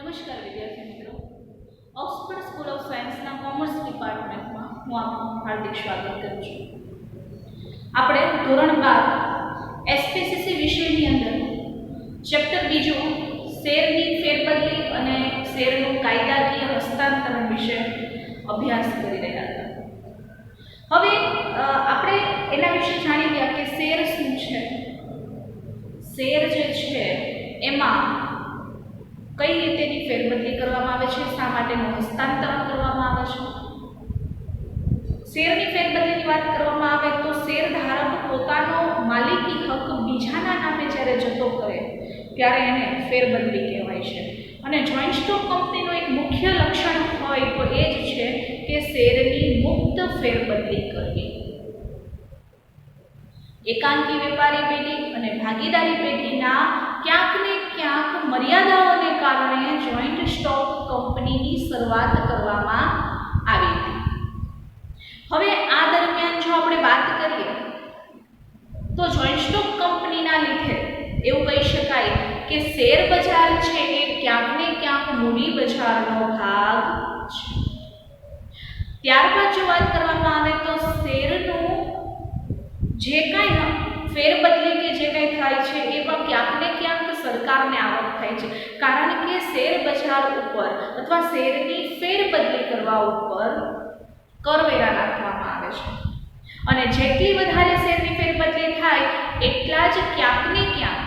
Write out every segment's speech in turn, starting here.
નમસ્કાર વિદ્યાર્થી મિત્રો, ઓક્સફર્ડ સ્કૂલ ઓફ સાયન્સના કોમર્સ ડિપાર્ટમેન્ટમાં હું આપનું હાર્દિક સ્વાગત કરું છું. આપણે ધોરણ 12 એસપીસીસી વિષયની અંદર ચેપ્ટર બીજું શેરની ફેરબદલી અને શેરનું કાયદાકીય હસ્તાંતરણ વિશે અભ્યાસ કરી રહ્યા હતા. હવે આપણે એના વિશે જાણી ગયા કે શેર શું છે. શેર જે છે એમાં કઈ રીતેની ફેરબદલી કરવામાં આવે છે, શા માટેનું હસ્તાંતરણ કરવામાં આવે છે. શેરની ફેરબદલીની વાત કરવામાં આવે તો શેરધારક પોતાનો માલિકી હક બીજાના નામે જ્યારે જતો કરે ત્યારે એને ફેરબદલી કહેવાય છે. અને જોઈન્ટ સ્ટોક કંપનીનું એક મુખ્ય લક્ષણ હોય તો એ જ છે કે શેરની મુક્ત ફેરબદલી કરવી. એકાંકી વેપારી પેઢી અને ભાગીદારી પેઢીના ક્યાંક ને ક્યાંક મર્યાદાઓને કારણે જોઈન્ટ સ્ટોક કંપનીની શરૂઆત કરવામાં આવી હતી. હવે આ દરમિયાન જો આપણે વાત કરીએ તો જોઈન્ટ સ્ટોક કંપનીના લીધે એવું કહી શકાય કે શેર બજાર છે એ ક્યાંક ને ક્યાંક મૂડી બજારનો ભાગ છે. ત્યારબાદ જો વાત કરવામાં આવે તો શેરનું જે કાંઈ ફેરબદલી કે જે કંઈ થાય છે એમાં ક્યાંક ને ક્યાંક સરકારને આવક થાય છે, કારણ કે શેર બજાર ઉપર અથવા શેરની ફેરબદલી કરવા ઉપર કરવેરા નાખવામાં આવે છે. અને જેટલી વધારે શેરની ફેરબદલી થાય એટલા જ ક્યાંક ને ક્યાંક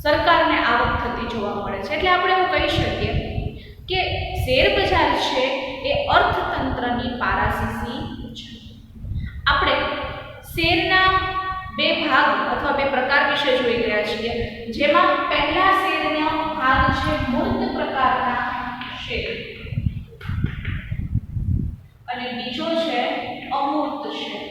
સરકારને આવક થતી જોવા મળે છે. એટલે આપણે એવું કહી શકીએ કે શેર બજાર છે એ અર્થતંત્રની પારાશીશી છે. આપણે શેરના બે ભાગ અથવા બે પ્રકાર વિશે જોઈ રહ્યા છીએ, જેમાં પહેલા શેરનો ભાગ છે મૂર્ત પ્રકારના શેર અને બીજો છે અમૂર્ત શેર.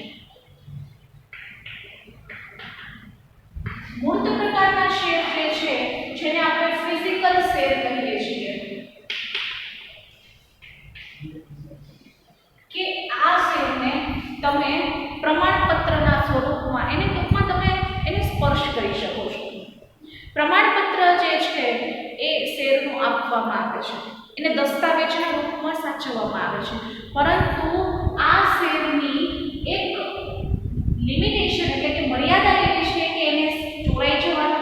મૂર્ત પ્રકારના શેર જે છે જેને આપણે ફિઝિકલ શેર કહીએ છીએ કે આ શેરને તમે પ્રમાણપત્રના સ્વરૂપમાં એને ટૂંકમાં તમે એને સ્પર્શ કરી શકો છો. પ્રમાણપત્ર જે છે એ શેરનું આપવામાં આવે છે, એને દસ્તાવેજના રૂપમાં સાચવવામાં આવે છે. પરંતુ આ શેરની એક લિમિટેશન એટલે કે મર્યાદા એવી છે કે એને ચોરાઈ જવાનો,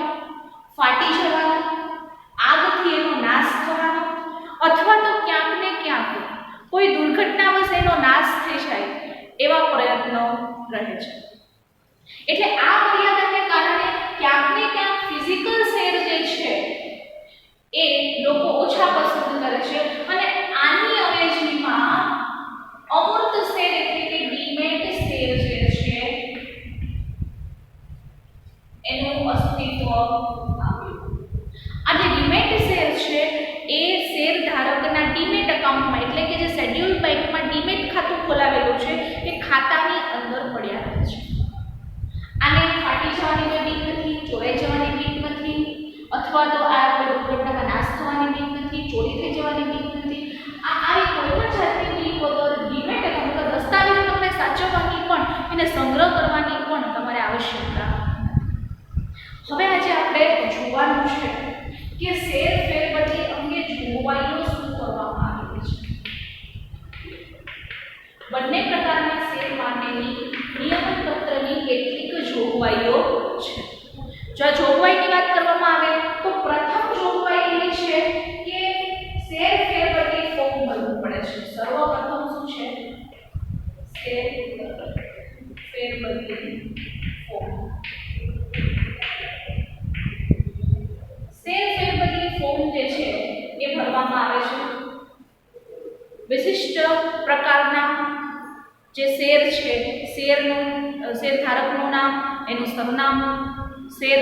ફાટી જવાનો, આગથી એનો નાશ થવાનો અથવા તો ક્યાંક ને ક્યાંક કોઈ દુર્ઘટનાવશ એનો નાશ થઈ જાય એવા પ્રયત્નો રહે છે. એટલે આ મર્યાદાને કારણે ક્યાંક ને ક્યાંક ફિઝિકલ શેર જે છે એ લોકો ઓછા પસંદ કરે છે અને આની અવેજીમાં અમૂર્ત શેર એટલે કે ડીમેટ શેર જે છે એનું અસ્તિત્વ આવ્યું. આ જે ડીમેટ શેર છે એ શેર ધારકના ડીમેટ એકાઉન્ટમાં એટલે કે જે શેડ્યુલ બેંકમાં ડીમેટ ખાતું ખોલાવેલું છે એ ખાતાની અંદર પડ્યા રહે છે. આને ફાટી જવાની કોઈ બીક નથી, ચોરાઈ જવાની બીક નથી, અથવા તો આ કોઈ દુર્ઘટનામાં નાશ થવાની બીક નથી, ચોરી થઈ જવાની બીક નથી. આવી કોઈ પણ જાતની બીક વગર ડીમેટ એકાઉન્ટ દસ્તાવેજ તમને સાચવવાની પણ એને સંગ્રહ કરવાની પણ તમારે આવશ્યકતા નથી. હવે આજે આપણે જોવાનું છે કે શેર ફેરબદલી અંગે જોગવાઈઓ શું કરવામાં આવી છે. બંને પ્રકારના શેર માટેની નિયમન પત્રની કેટલીક જોગવાઈઓ છે. જો આ જોગવાઈની વાત કરવામાં આવે તો પ્રથમ જોગવાઈ એ છે કે શેર ફેરબદલી ફોર્મ ભરવું પડે છે. સર્વપ્રથમ શું છે? શેર ફેરબદલી ફોર્મ. શેર ફેરબદલી ફોર્મ જે છે એ ભરવામાં આવે છે. વિશિષ્ટ પ્રકારના જે શેર છે, શેર ધારકનું નામ, એનું સરનામું, શેર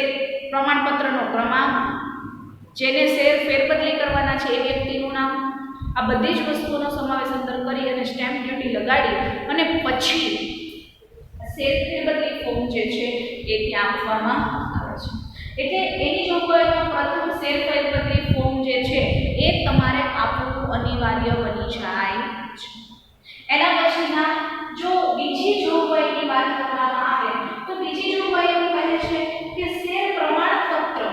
પ્રમાણપત્રનો ક્રમાંક, જેને શેર ફેરબદલી કરવાના છે એ વ્યક્તિનું નામ, આ બધી જ વસ્તુઓનો સમાવેશ અંદર કરી અને સ્ટેમ્પ ડ્યુટી લગાડી અને પછી શેર ફેરબદલી ફોર્મ જે છે એ ત્યાં આપવામાં આવે છે. એટલે એની જોગવાઈમાં પ્રથમ શેર ફેરબદલી ફોર્મ જે છે એ તમારે આપવું અનિવાર્ય બની જાય છે. એના પછીના જો બીજી જોગવાઈની વાત કરવામાં આવે તો બીજી જોગવાઈ એવું કહે છે કે શેર પ્રમાણપત્ર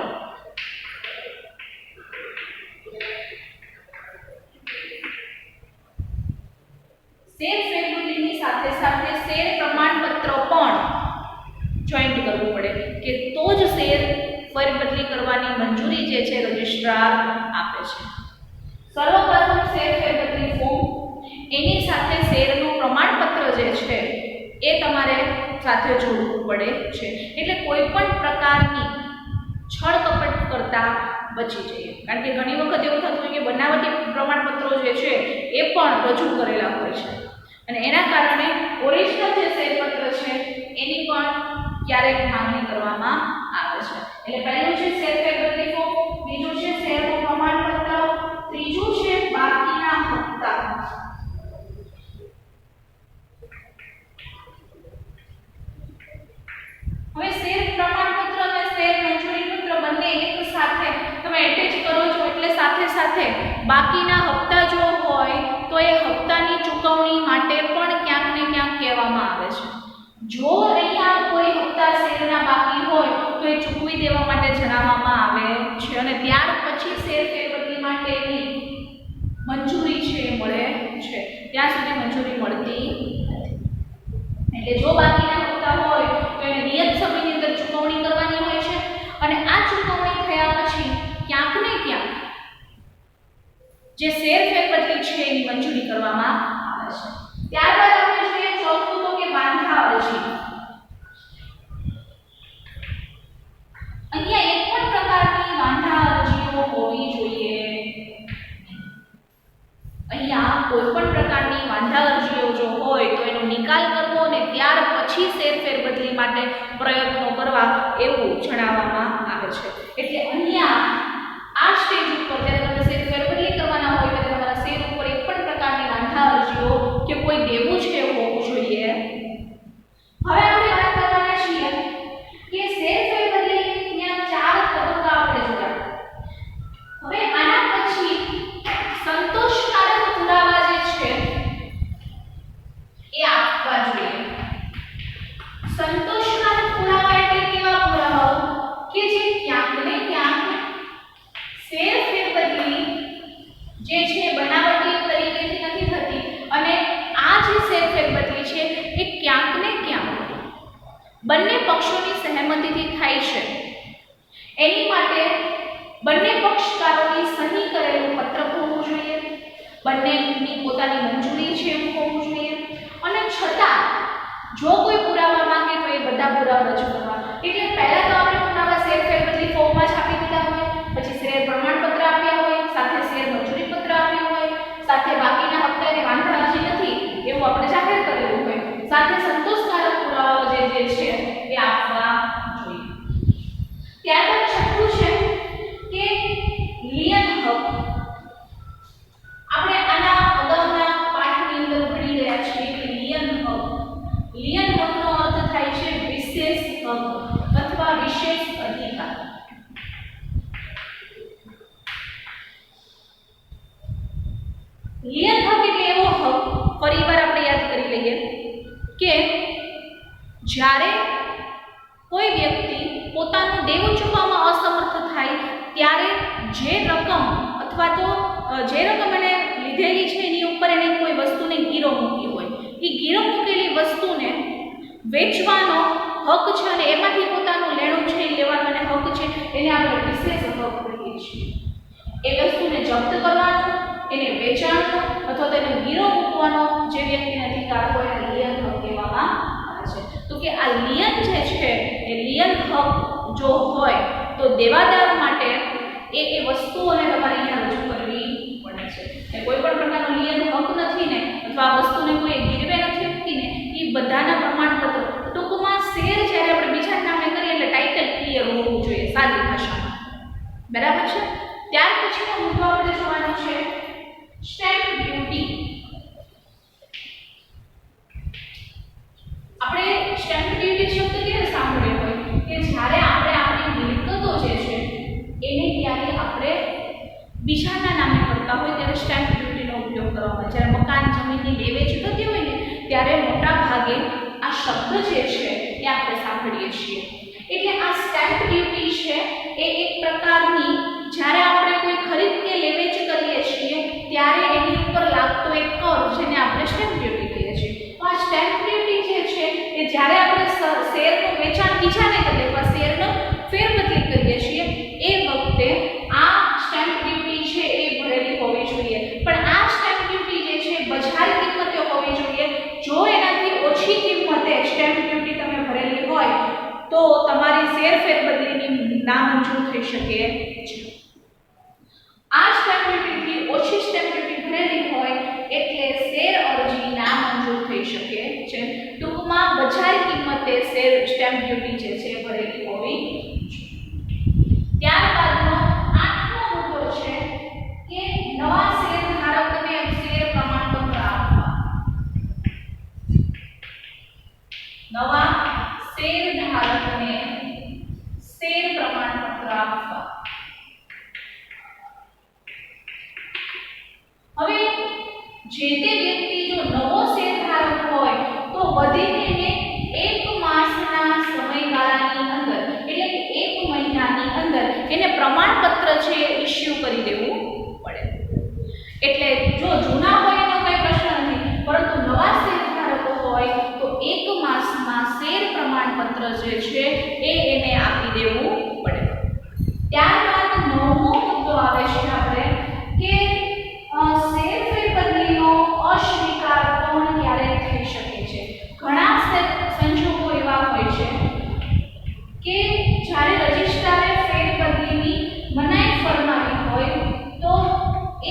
કરવાની મંજૂરી જે છે રજિસ્ટ્રાર આપે છે. સર્વપ્રથમ શેર ફેરબદલી ફોર્મ એની સાથે શેરનું પ્રમાણપત્ર જે છે એ તમારે સાથે જોડવું પડે છે. એટલે કોઈ પણ પ્રકારની છળ કપટ કરતા બચી જઈએ. કારણ કે ઘણી વખત એવું થતું હોય કે બનાવટી પ્રમાણપત્રો જે છે એ પણ રજૂ કરેલા હોય છે અને એના કારણે ઓરિજિનલ જે શેરપત્ર છે એની પણ ક્યારેક માંગણી કરવામાં આવે છે. એટલે પહેલું છે શેર ફેરબદલી ફોર્મ, બીજું છે શેરનું પ્રમાણપત્ર, ત્રીજું છે બાકીના હપ્તા. હવે શેર પ્રમાણપત્ર અને શેર મંજૂરી પત્ર બંને એક સાથે તમે એટેચ કરો છો એટલે સાથે સાથે બાકીના હપ્તા જો હોય તો એ હપ્તાની ચૂકવણી માટે પણ ક્યાંક ને ક્યાંક કહેવામાં આવે છે. જો અહીંયા કોઈ હપ્તા શેરના બાકી હોય તો એ ચૂકવી દેવા માટે જણાવવામાં આવે છે અને ત્યાર પછી શેર ફેરબદલી માટેની મંજૂરી છે એ મળે છે. ત્યાં સુધી મંજૂરી મળતી નથી. એટલે જો બાકીના હપ્તા હોય તો એને નિયત સમયની અંદર ચૂકવણી કરવાની હોય છે અને આ ચૂકવણી થયા પછી ક્યાંક ને ક્યાંક જે શેર ફેરબદલી છે એની મંજૂરી કરવામાં આવે છે. ત્યારબાદ આપણે જોઈએ ચોથું તો કે વાંધા અરજી. અહીંયા એક પણ પ્રકારની વાંધા અરજીઓ હોવી જોઈએ. અહીંયા કોઈ પણ પ્રકારની વાંધા અરજીઓ જો હોય તો એનો નિકાલ કરવો અને ત્યાર પછી શેર ફેરબદલી માટે પ્રયત્નો કરવા એવું જણાવવામાં આવે છે. એટલે અહીંયા આ સ્ટેજ ઉપર જ્યારે તમે શેર ફેરબદલી કરવાના હોય ત્યારે તમારા શેર ઉપર એક પણ પ્રકારની વાંધા અરજીઓ કે કોઈ દેવું છે એવું હોવું જોઈએ. હવે આપણે વાત કરવાના છીએ કે શેર ફેરબદલીના 4 તબક્કા આપણે જોયા. હવે આના પછી સંતોષકારક પુરાવા જે છે એ આપવા જોઈએ. સંતોષકારક પુરાવા એટલે કેવા પુરાવાઓ કે જે ક્યાંક ને ક્યાંક શેર ફેરબદલી જે છે બનાવટી તરીકેથી નથી થતી અને આ જે શેર ફેરબદલી છે એ ક્યાંક ને ક્યાંક બંને પક્ષોની સહમતિથી થાય છે. એની માટે બંને પક્ષકારોની સહી કરેલું પત્રક હોવું જોઈએ, બંનેની પોતાની મંજૂરી છે એવું હોવું જોઈએ અને છતાં જો કોઈ પુરાવા માંગે તો એ બધા પુરાવા રજૂ કરવા. એટલે પહેલા તો આપણે પુરાવા શેર ફેરબદલી ફોર્મમાં છાપી દીધા હોય, પછી શેર પ્રમાણપત્ર આપ્યા હોય, સાથે શેર મંજૂરી પત્ર આપ્યું હોય, સાથે બાકીના હપ્તા અને વાંધા અરજી નથી એવું આપણે જાહેર કરેલું હોય, સાથે સંતોષકારક પુરાવાઓ જે છે એ આપવા જોઈએ. ત્યારબાદ છઠ્ઠું છે કે લિયન હક. આપણે આના અગાઉના પાઠની અંદર ભણી ગયા છીએ કે લિયન હક. લિયન હકનો અર્થ થાય છે વિશેષ હક અથવા વિશેષ અધિકાર. લિયન હક એટલે એવો હક, ફરીવાર આપણે યાદ કરી લઈએ કે જ્યારે કોઈ વ્યક્તિ પોતાનું દેવું ચૂકવવામાં અસમર્થ થાય ત્યારે જે રકમ અથવા તો જે રકમ એને લીધેલી છે એની ઉપર એને કોઈ વસ્તુને ગીરો મૂકી હોય, એ ગીરો મૂકેલી વસ્તુને વેચવાનો હક છે અને એમાંથી પોતાનું લેણું છે એ લેવાનો એને હક છે, એને આપણે વિશેષ હક કહીએ છીએ. એ વસ્તુને જપ્ત કરવાનો, એને વેચાણનો અથવા તો એને ગીરો મૂકવાનો જે વ્યક્તિને અધિકાર હોય એને લિયન હક કહેવામાં આવે છે. તો કે આ લિયન જે છે એ લિયન હક જો હોય તો દેવાદાર માટે એ વસ્તુઓને તમારે અહીંયા રજૂ કરવી પડે છે. એ કોઈ પણ પ્રકારનો લિયન હક નથી ને અથવા આ વસ્તુને કોઈ ગીરવે નથી મૂકીને એ બધાના પ્રમાણપત્રો, ટૂંકમાં શેર જ્યારે આપણે બીજા નામે કરીએ એટલે ટાઇટલ ક્લિયર હોવું જોઈએ સાદી ભાષામાં. બરાબર છે. ત્યાર પછીનો મુદ્દો આપણે જોવાનો છે સ્ટેમ્પ ડ્યુટી. આપણે સ્ટેમ્પ ડ્યુટી શબ્દ ક્યારે સાંભળ્યો હોય કે જ્યારે આપણે આપણી મિલકતો જે છે એને ક્યારે આપણે બીજાના નામે કરતા હોય ત્યારે સ્ટેમ્પ ડ્યુટીનો ઉપયોગ કરવામાં. જ્યારે મકાન જમીનની લે વેચ થતી હોય ને ત્યારે મોટા ભાગે આ શબ્દ જે છે એ આપણે સાંભળીએ છીએ. એટલે આ સ્ટેમ્પ ડ્યુટી છે એ એક પ્રકારની જ્યારે આપણે કોઈ ખરીદ કે લે વેચ કરીએ છીએ ત્યારે એની ઉપર લાગતો એક કર જેને આપણે સ્ટેમ્પ ડ્યુટી કહીએ છીએ. તો આ સ્ટેમ્પ ડ્યુટી જે છે એ જ્યારે આપણે શેરનું વેચાણ બીજાને કરીએ અથવા શેરનો ફેરબદલી કરીએ છીએ એ આ સ્ટેમ્પ ડ્યુટીથી ઓછી સ્ટેમ્પ ડ્યુટી ભરેલી હોય એટલે શેર અરજી નામંજૂર થઈ શકે છે. ટૂંકમાં બજાર કિંમતે શેર સ્ટેમ્પ ડ્યુટી જે છે ભરેલી હોવી જોઈએ. ત્યારબાદનો 8મો મુદ્દો છે કે નવા શેર ધારકને શેર પ્રમાણપત્ર આપવા. નવા શેર ધારકને શેર પ્રમાણપત્ર આપવા. હવે જે તે વ્યક્તિ જો નવો શેર ધારક હોય તો વધીને 1 માસના સમયગાળાની અંદર એટલે કે 1 મહિનાની અંદર એને પ્રમાણપત્ર છે ઇસ્યુ કરી દેવું પડે. એટલે જો જૂના હોય એનો કોઈ પ્રશ્ન નથી, પરંતુ નવા શેર ધારકો હોય તો 1 માસમાં શેર પ્રમાણપત્ર જે છે એને આપી દેવું પડે. ત્યારબાદ 9મો મુદ્દો આવે છે આપણે કે શેર ફેરબદલીનો અસ્વીકાર કોણ ક્યારે થઈ શકે છે. ઘણા સંજોગો એવા હોય છે કે જ્યારે રજિસ્ટ્રારે ફેરબદલીની મનાઈ ફરમાવી હોય તો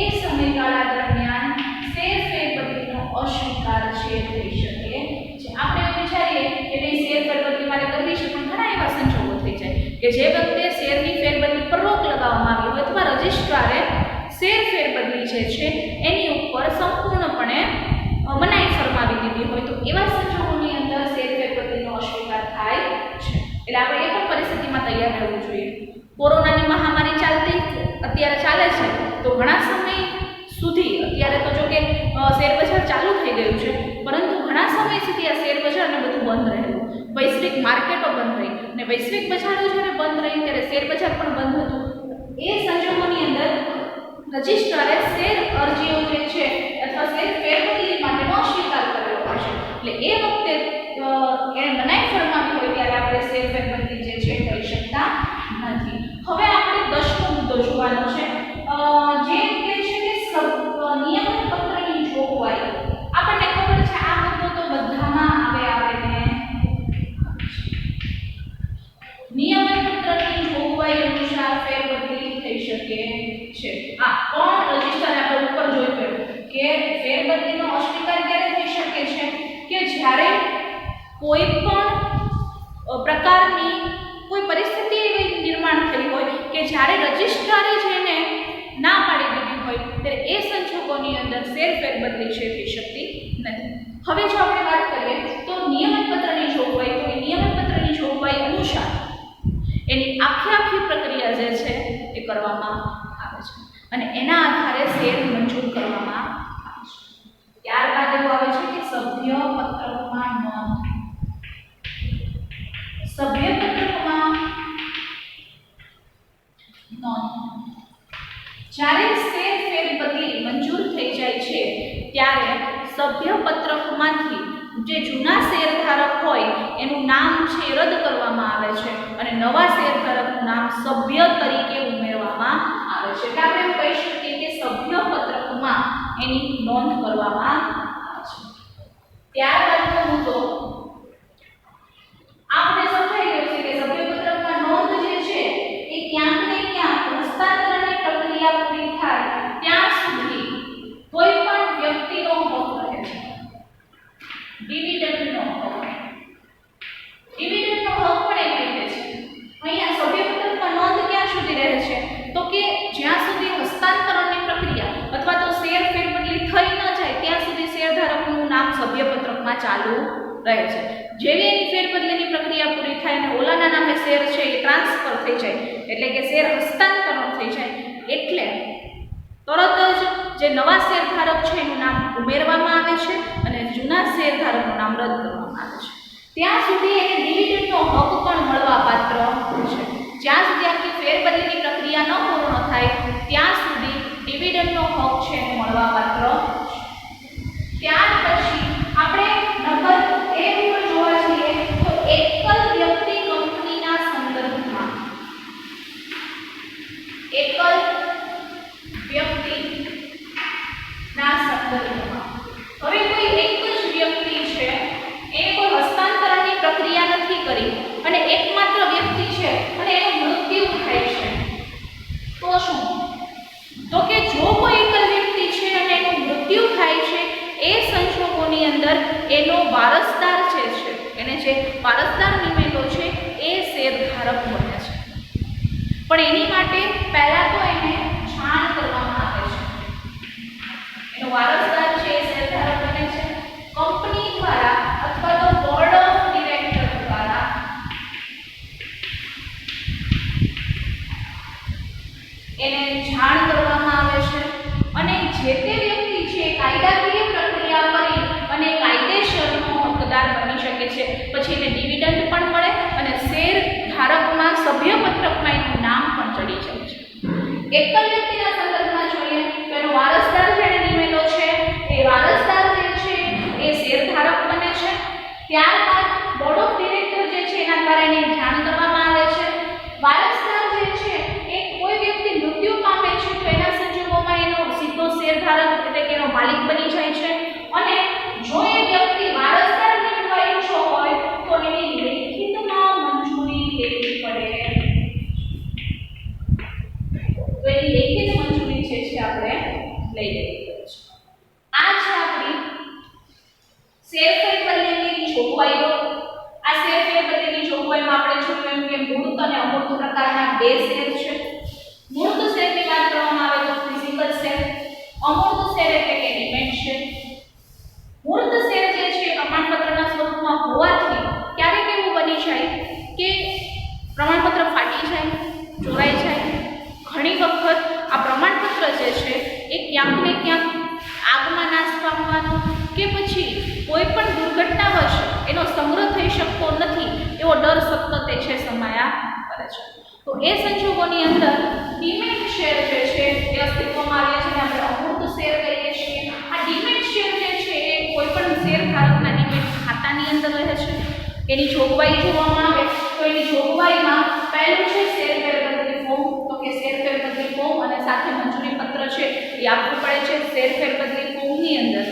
એ સમયગાળા દરમિયાન શેર ફેરબદલીનો અસ્વીકાર છે થઈ શકે છે. આપણે એવું વિચારીએ કે નહીં શેર ફેરબદલી મારે કરવી છે, પણ ઘણા એવા સંજોગો થઈ જાય કે જે વખતે શેરની ફેરબદલી પર રોક લગાવવામાં આવી હોય અથવા રજિસ્ટ્રારે શેર ફેરબદલી જે છે એની ઉપર સંપૂર્ણપણે મનાઈ ફરમાવી દીધી હોય તો એવા સંજોગોની અંદર શેર ફેરબદલીનો અસ્વીકાર થાય છે. એટલે આપણે એ પણ પરિસ્થિતિમાં તૈયાર રહેવું જોઈએ. કોરોનાની મહામારી ચાલતી અત્યારે ચાલે છે તો ઘણા સમય સુધી અત્યારે તો જો કે શેર બજાર ચાલુ થઈ ગયું છે, પરંતુ ઘણા સમય સુધી આ શેર બજારને બધું બંધ રહેલું. વૈશ્વિક માર્કેટો બંધ રહી અને વૈશ્વિક બજારો જ્યારે બંધ રહી ત્યારે શેર બજાર પણ બંધ હતું. એ સંજોગોની અંદર રજિસ્ટ્રારે શેર અરજીઓ જે છે અથવા શેર ફેરબદલી માટેનો અસ્વીકાર કરેલો હોય છે. એટલે એ વખતે એને મનાઈ ફરમાવી હોય ત્યારે આપણે શેર ફેરબદલી જે છે કરી શકતા નથી. હવે આપણે 10મો મુદ્દો જોવાનો છે જે કહે છે કે નિયમન પત્રની જોગવાઈ. આપણને ખબર છે આ મુદ્દો તો બધામાં આવે ને નિયમન પત્રની જોગવાઈ અનુસાર ફેરબદલી થઈ શકે છે. આ કોણ રજિસ્ટર આપણે ઉપર જોયું કે ફેરબદલીનો અસ્વીકાર ક્યારે થઈ શકે છે કે જ્યારે કોઈ પણ પ્રકારની કોઈ પરિસ્થિતિ એવી નિર્માણ થઈ હોય કે જ્યારે રજિસ્ટ્રારે જેને ના પાડી દીધી હોય ત્યારે એ સંજોગોની અંદર શેર ફેરબદલી છે થઈ શકતી નથી. હવે જો આપણે વાત કરીએ તો નિયમન પત્રની જોગવાઈ, તો એ નિયમન પત્રની જોગવાઈ અનુસાર એની આખી પ્રક્રિયા જે છે એ કરવામાં આવે છે અને એના આધારે શેર મંજૂર કરવામાં આવે છે. ત્યારબાદ એવું આવે છે કે સભ્ય પત્રકમાં નોંધ. સભ્ય પત્રકમાં નોંધ જ્યારે શેર ફેરબદલી મંજૂર થઈ જાય છે ત્યારે સભ્ય પત્રકમાંથી જે જૂના શેરધારક હોય એનું નામ છે રદ કરવામાં આવે છે અને નવા શેરધારકનું નામ સભ્ય તરીકે ઉમેરવામાં આવે છે. એટલે આપણે એવું કહી શકીએ કે સભ્ય પત્રકમાં એની નોંધ કરવામાં આવે છે. ત્યારબાદનો મુદ્દો આપણે સમજાઈ ગયો છે કે સભ્ય પત્રકમાં નોંધ જે છે એ ક્યાંક ને ક્યાંક હસ્તાંતરણની પ્રક્રિયા પૂરી થાય ત્યાં સુધી કોઈ પણ વ્યક્તિનો હક રહે છે. ડિવિડન્ડનો હક. ડિવિડન્ડનો હક પણ એક રીતે છે. અહીંયા સભ્યપત્રકમાં નોંધ ક્યાં સુધી રહે છે તો કે જ્યાં સુધી હસ્તાંતરણની પ્રક્રિયા અથવા તો શેર ફેરબદલી થઈ ન જાય ત્યાં સુધી શેરધારકનું નામ સભ્યપત્રકમાં ચાલુ રહે છે. જેવી એની ફેરબદલીની પ્રક્રિયા પૂરી થાય અને ઓલાના નામે શેર છે એ ટ્રાન્સફર થઈ જાય એટલે કે શેર હસ્તાંતરણ થઈ જાય એટલે તરત જ જે નવા શેરધારક છે એનું નામ ઉમેરવામાં આવે છે અને જૂના શેરધારકનું નામ રદ કરવામાં આવે છે. ત્યાં સુધી એને ડિવિડન્ડનો હક પણ મળવાપાત્ર છે. જ્યાં સુધી આખી ફેરબદલીની પ્રક્રિયા ન પૂર્ણ થાય ત્યાં સુધી ડિવિડન્ડનો હક છે એને મળવાપાત્ર. ત્યાર પછી આપણે નંબર 1 ઉપર જોવા જઈએ તો એકલ વ્યક્તિ કંપનીના સંદર્ભમાં એકલ વ્યક્તિના સંદર્ભમાં હવે કોઈ એક જ વ્યક્તિ છે એ કોઈ હસ્તાંતરણની પ્રક્રિયા નથી કરી અને એકમાત્ર વ્યક્તિ છે અને એનું મૃત્યુ થાય છે તો શું? તો અંદર એનો વારસદાર જે છે, એને જે વારસદાર નિમેલો છે એ શેરધારક બને છે. પણ એની માટે પહેલા તો એને જાણ કરવામાં આવે છે. એનો વારસદાર છે એ શેરધારક બને છે. કંપની દ્વારા અથવા તો બોર્ડ ઓફ ડિરેક્ટર દ્વારા એને જાણ કરવામાં આવે છે અને જે તે વ્યક્તિ છે કાયદાકીય પ્રક્રિયા કરી અને કાયદેસરનો હકદાર બની શકે છે. પછી એને ડિવિડન્ડ પણ મળે અને શેર ધારકમાં સભ્યપત્રકમાં એનું નામ પણ ચડી જાય છે. એકલ વ્યક્તિના સંદર્ભમાં જોઈએ તો એનો વારસદાર જેને નિમેલો છે એ વારસદાર જે છે એ શેરધારક બને છે. ત્યારબાદ બોર્ડ ઓફ ડિરેક્ટર જે છે એના દ્વારા એને જાણ કરવામાં આવે છે. વારસદાર જે છે એ કોઈ વ્યક્તિ મૃત્યુ પામે છે તો એના સંજોગોમાં એનો સીધો શેરધારક એટલે કે એનો માલિક બની જાય છે. અને જો એ વ્યક્તિ વારસદાર નિમવા ઈચ્છો હોય તો એની લેખિતમાં મંજૂરી લેવી પડે. તો એની લેખિત મંજૂરી જે છે આપણે લઈ લેવી પડે છે. આ છે આપણી શેરફેર બદલીની જોગવાઈઓ. આ શેરફેર બદલીની જોગવાઈમાં આપણે જોયું કે મૂર્ત અને અમૂર્ત પ્રકારના બે શેર છે. મૂર્ત શેરની વાત કરવામાં આવે તો ફિઝિકલ શેર, અમૂર્ત શેર એટલે કે ડિમેટ શેર. મૂર્ત શેર જે છે પ્રમાણપત્રના સ્વરૂપમાં હોવાથી ક્યારેક એવું બની જાય કે પ્રમાણપત્ર ફાટી જાય, ચોરાઈ જાય. ઘણી વખત આ પ્રમાણપત્ર જે છે એ ક્યાંક ને ક્યાંક આગમાં નાશ પામવાનો કે પછી કોઈ પણ દુર્ઘટનાવશ એનો સંગ્રહ થઈ શકતો નથી એવો ડર સતત એ છે સમાયા કરે છે. તો એ સંજોગોની અંદર ડિમેટ શેર જે છે એ અસ્તિત્વમાં આવે છે અને આપણે અમૂર્ત શેર કહીએ છીએ. આ ડિમેટ શેર જે છે એ કોઈ પણ શેરધારકના ડિમેટ ખાતાની અંદર રહે છે. એની જોગવાઈ જોવામાં આવે તો એની જોગવાઈમાં પહેલું છે શેરફેર બદલી ફોર્મ. તો કે શેરફેર બદલી ફોર્મ અને સાથે મંજૂરી પત્ર છે એ આપવું પડે છે. શેરફેર બદલી ફોર્મની અંદર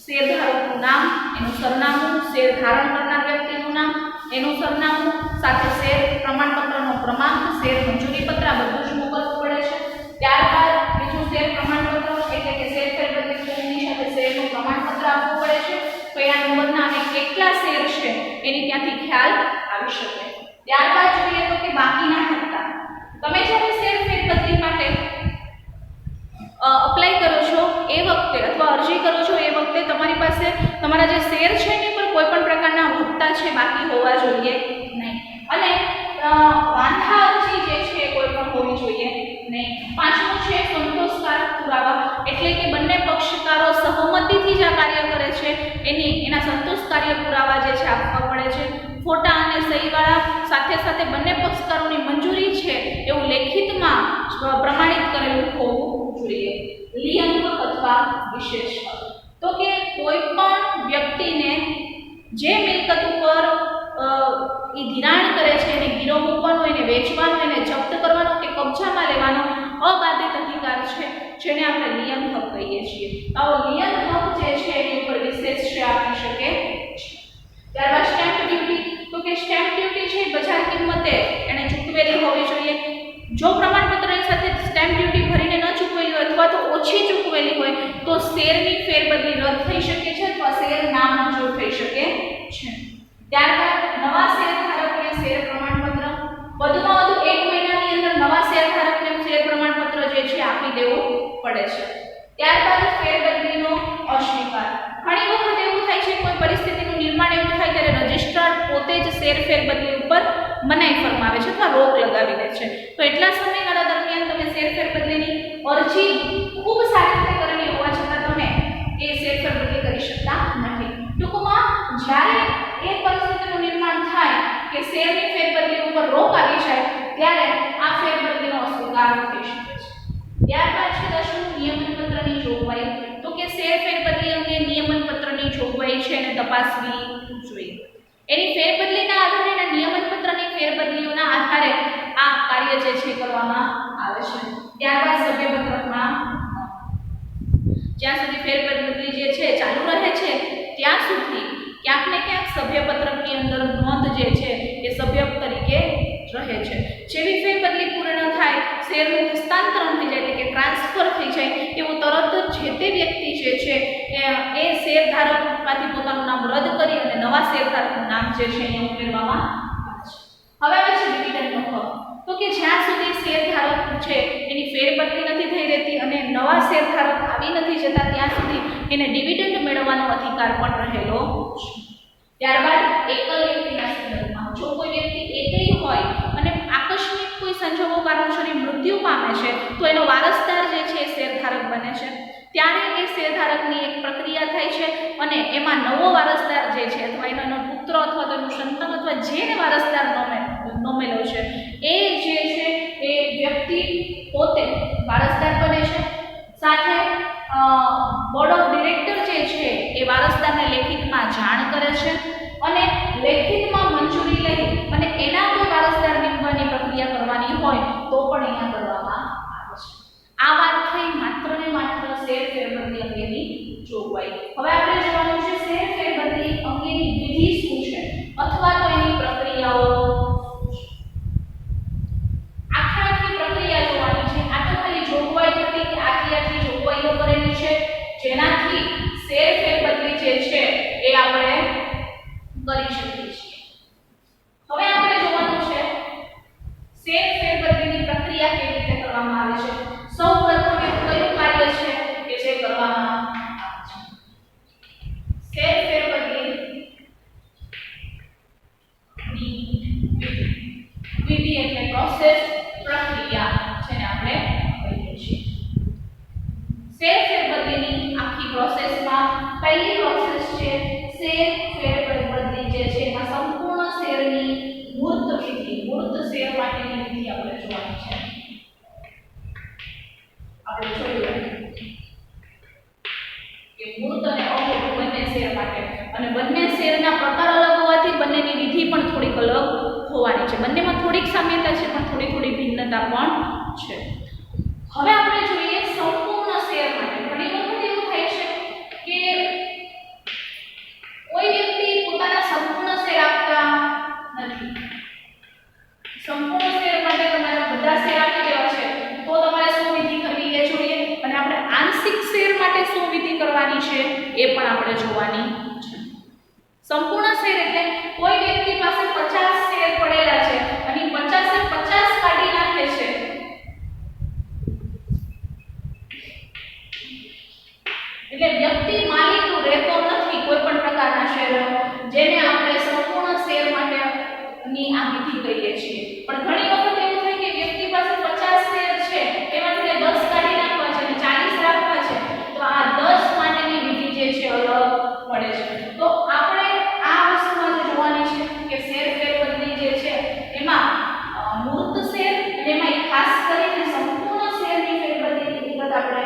શેરધારકનું નામ, એનું સરનામું, શેર ધારણ કરનાર વ્યક્તિનું નામ, એનું સરનામું, સાથે શેર પ્રમાણપત્રનો ક્રમાંક, શેર મંજૂરી પત્ર આ બધું જ મોકલવું પડે છે. ત્યારબાદ બીજું શેર પ્રમાણપત્ર એટલે કે શેરફેર બદલી ફોર્મની સાથે શેરનું પ્રમાણપત્ર આપવું પડે છે. તો એના નંબરના અને કેટલા શેર છે એની ત્યાંથી ખ્યાલ આવી શકે. ત્યારબાદ જોઈએ તો કે બાકીના હપ્તા. તમે જ્યારે શેરફેર બદલી માટે અપ્લાય કરો છો એ વખતે અથવા અરજી કરો છો એ વખતે તમારી પાસે તમારા જે શેર છે એની પર કોઈ પણ પ્રકારના હપ્તા છે બાકી હોવા જોઈએ નહીં. અને વાંધા અરજી જે છે કોઈ પણ હોવી જોઈએ નહીં. પાંચમું છે સંતોષકારક પુરાવા એટલે કે બંને પક્ષકારો સહમતિથી જે કાર્ય કરે છે એના સંતોષકારક પુરાવા જે છે આપવા પડે છે. ફોટા અને સહીવાળા સાથે સાથે બંને પક્ષકારોની મંજૂરી છે એવું લેખિતમાં પ્રમાણિત કરેલું હોવું જોઈએ. લિયંક અથવા વિશેષ હક. તો કે કોઈ પણ વ્યક્તિને જે મિલકત ઉપર એ ધિરાણ કરે છે એને ગીરો મૂકવાનો, એને વેચવાનો, એને જપ્ત કરવાનો કે કબજામાં લેવાનો અબાધિત અધિકાર છે જેને આપણે લિયંક હક કહીએ છીએ. આવો લિયંક હક જે છે એની ઉપર વિશેષ છે આપી શકે છે. ત્યારબાદ સ્ટેમ્પ ડ્યુટી. તો કે સ્ટેમ્પ ડ્યુટી છે બજાર કિંમતે એને ચૂકવેલી હોવી જોઈએ. જો પ્રમાણપત્રની સાથે સ્ટેમ્પ ડ્યુટી ભરીને ન ચૂકવેલી હોય અથવા તો ઓછી ચૂકવેલી હોય તો શેરની ફેરબદલી રદ થઈ શકે છે અથવા શેર નામંજૂર થઈ શકે છે. ત્યારબાદ નવા શેરધારકને શેર પ્રમાણપત્ર. વધુમાં વધુ 1 મહિનાની અંદર નવા શેરધારકને શેર પ્રમાણપત્ર જે છે આપી દેવું પડે છે. ત્યારબાદ ફેરબદલીનો અસ્વીકાર. ઘણી વખત એવું થાય છે કોઈ પરિસ્થિતિનું નિર્માણ એવું થાય ત્યારે રજિસ્ટ્રાર પોતે જ શેર ફેરબદલી ઉપર મનાઈ ફરમાવે છે અથવા રોક લગાવી દે છે. તો એટલા સમયગાળા દરમિયાન તમે શેર ફેરબદલીની અરજી ખૂબ સારી રીતે કરેલી હોવા છતાં તમે એ શેર ફેરબદલી કરી શકતા નથી. ટૂંકમાં જ્યારે એ પરિસ્થિતિનું નિર્માણ થાય કે શેરની ફેરબદલી ઉપર રોક આવી જાય ત્યારે આ ફેરબદલીનો અસ્વીકાર થઈ શકે છે. ત્યારબાદ છે 10મું નિયમન પત્રની જોગવાઈ. તો કે શેર ફેરબદલી અંગે નિયમન પત્રની જોગવાઈ છે એને તપાસવી જોઈએ. એની ફેરબદલીના આધારે એના નિયમન પત્રની ફેરબદલીઓના આધારે આ કાર્ય જે છે કરવામાં આવે છે. ત્યારબાદ સભ્યપત્રકમાં જ્યાં સુધી ફેરબદલી જે છે ચાલુ રહે છે ત્યાં સુધી ક્યાંક ને ક્યાંક સભ્યપત્રકની અંદર નોંધ જે છે એ સભ્ય તરીકે રહે છે. જેવી ફેરબદલી પૂર્ણ થાય શેરનું હસ્તાંતરણ થઈ જાય એટલે કે ટ્રાન્સફર થઈ જાય એવું તરત જ જે તે વ્યક્તિ જે છે એ શેરધારકમાંથી પોતાનું નામ રદ કરી અને નવા શેરધારકનું નામ જે છે એ ઉમેરવામાં આવે છે. હવે આવે છે ડિવિડન્ડનો હક. તો કે જ્યાં સુધી શેરધારક છે એની ફેરબદલી નથી થઈ રહેતી અને નવા શેરધારક આવી નથી જતા ત્યાં સુધી એને ડિવિડન્ડ મેળવવાનો અધિકાર પણ રહેલો છે. ત્યારબાદ એકલ વ્યક્તિના સંદર્ભમાં જો કોઈ વ્યક્તિ એકલી હોય અને આકસ્મિક કોઈ સંજોગો કારણસર મૃત્યુ પામે છે તો એનો વારસદાર જે છે એ શેરધારક બને છે. ત્યારે એ શેરધારકની એક પ્રક્રિયા થાય છે અને એમાં નવો વારસદાર જે છે અથવા એનો પુત્ર અથવા તેનું સંતાન અથવા જેને વારસદાર નોમેલો છે એ જે છે એ વ્યક્તિ પોતે વારસદાર બને છે. સાથે બોર્ડ ઓફ ડિરેક્ટર જે છે એ વારસદારને લેખિતમાં જાણ કરે છે અને લેખિતમાં મંજૂરી લઈ અને એના કોઈ વારસદાર નીમવાની પ્રક્રિયા કરવાની હોય તો પણ અહીંયા કરવામાં આવે છે. આ વાત થઈ માત્ર ને માત્ર શેર ફેરબદલી અંગેની જોગવાઈ. હવે આપણે જોવાનું છે શેર ફેરબદલી અંગેની વિધિ શું છે અથવા તો એની પ્રક્રિયાઓ. આખી પ્રક્રિયા જોવાની છે. આ તો ખાલી જોગવાઈ હતી કે આટલી જોગવાઈઓ કરેલી છે જેનાથી શેર ફેરબદલી જે છે એ આપણે કરી શકીએ છીએ. હવે આપણે જોવાનું છે શેર ફેરબદલીની પ્રક્રિયા કેવી રીતે કરવામાં આવે છે. સૌપ્રથમ કયું કાર્ય છે કે જે કરવામાં આવે છે. શેર ફેરબદલીની વિધિ એટલે પ્રોસેસ, પ્રક્રિયા જેને આપણે કહીએ છીએ. શેર ફેરબદલીની આખી પ્રોસેસમાં પહેલી પ્રોસેસ છે શેર ફેરબદલી જે છે એમાં સંપૂર્ણ શેરની મૂર્ત વિધિ, મૂર્ત શેર માટેની વિધિ આપણે જોવાની છે. આપણે જોયું કે મૂર્ત અને અમૂર્ત બંને શેર માટે અને બંને શેરના પ્રકાર અલગ હોવાથી બંનેની વિધિ પણ થોડીક અલગ હોવાની છે. બંનેમાં થોડીક સામ્યતા છે પણ થોડી ભિન્નતા પણ છે. હવે આપણે જોઈએ સંપૂર્ણ શેર માટે. ઘણી વખત એવું થાય છે કે કોઈ વ્યક્તિ પોતાના સંપૂર્ણ શેર આપતા નથી. સંપૂર્ણ શેર માટે તમારે બધા શેર આપી દેવા છે તો તમારે શું વિધિ કરવી એ જોઈએ અને આપણે આંશિક શેર માટે શું વિધિ કરવાની છે એ પણ આપણે જોવાની છે. સંપૂર્ણ શેર એટલે કોઈ વ્યક્તિ પાસે 50 શેર પડેલા છે અને 50 કાઢી નાખે છે એટલે વ્યક્તિ માલિક રહેતો નથી કોઈ પણ પ્રકારના શેરનો, જેને આપણે સંપૂર્ણ શેર માટેની આ વિધિ કહીએ છીએ. પણ ઘણી વખત એવું થાય કે વ્યક્તિ પાસે 50 શેર છે એમાંથી 10 કાઢી નાખવા છે અને 40 રાખવા છે તો આ 10 માટેની વિધિ જે છે અલગ પડે છે. તો આપણે આ વસ્તુમાં જોવાની છે કે શેર ફેરબદલી જે છે એમાં મૂર્ત શેર અને એમાં ખાસ કરીને સંપૂર્ણ શેરની ફેરબદલીની વિગત આપણે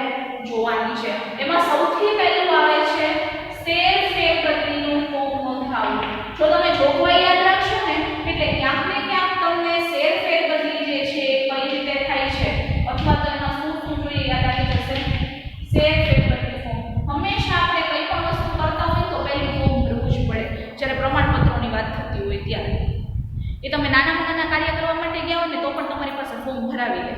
જોવાની છે. એમાં સૌથી પહેલું આવે છે શેર ફેરબદલીનું ફોર્મ નોંધાવવું. જો તમે જોગવાઈ યાદ રાખશો ને એટલે ક્યાંક ને ક્યાંક તમને શેર ફેરબદલી જે છે કઈ રીતે થાય છે અથવા તો એમાં શું જોઈએ યાદ આવી જશે. શેર ફેરબદલી ફોર્મ હંમેશા આપણે કઈ પણ વસ્તુ કરતા હોય તો પહેલું ફોર્મ ભરવું જ પડે. જ્યારે પ્રમાણપત્રોની વાત થતી હોય ત્યારે એ તમે નાના કાર્ય કરવા માટે ગયા હોય ને તો પણ તમારી પાસે ફોર્મ ભરાવી લે.